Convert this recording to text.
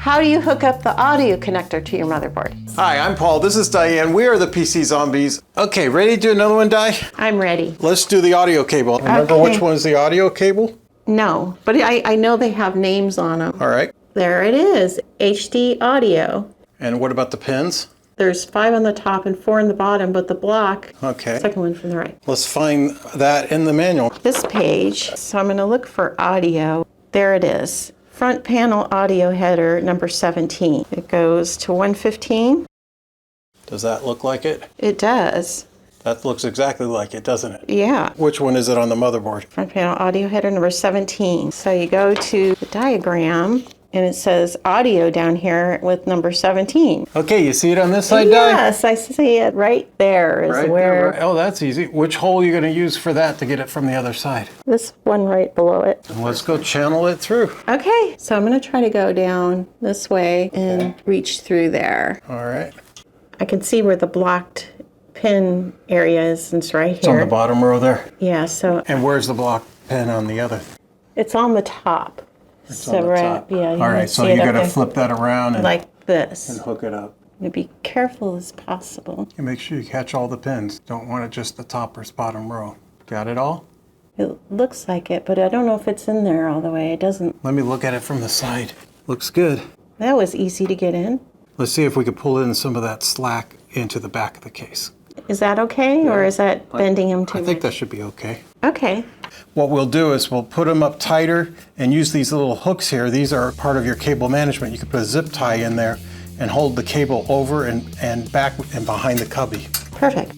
How do you hook up the audio connector to your motherboard? Hi, I'm Paul. This is Diane. We are the PC Zombies. Okay, ready to do another one, Di? I'm ready. Let's do the audio cable. Remember which one's the audio cable? No, but I know they have names on them. All right. There it is, HD audio. And what about the pins? There's 5 on the top and 4 on the bottom, but the block, Okay. second one from the right. Let's find that in the manual. This page, so I'm gonna look for audio. There it is. Front panel audio header number 17. It goes to 115. Does that look like it? It does. That looks exactly like it, doesn't it? Yeah. Which one is it on the motherboard? Front panel audio header number 17. So you go to the diagram and it says audio down here with number 17. Okay, you see it on this side, Di? Yes, I see it right there is Right where there, right. Oh, that's easy. Which hole are you going to use for that to get it from the other side? this one right below it. And let's go channel it through. Okay, so I'm going to try to go down this way and reach through there. All right. I can see where the blocked pin area is. It's right here. It's on the bottom row there. Yeah, so And where's the block pin on the other? it's on the top. It's on the top. Yeah. All right, so you you got to flip that around and, like this. hook it up. And be careful as possible. And make sure you catch all the pins. Don't want it just the top or bottom row. Got it all? It looks like it, but I don't know if it's in there all the way. It doesn't. Let me look at it from the side. Looks good. That was easy to get in. Let's see if we can pull in some of that slack into the back of the case. Is that okay, or is that bending him too I think much? that should be okay. Okay. What we'll do is we'll put them up tighter and use these little hooks here. These are part of your cable management. You can put a zip tie in there and hold the cable over and back and behind the cubby. Perfect.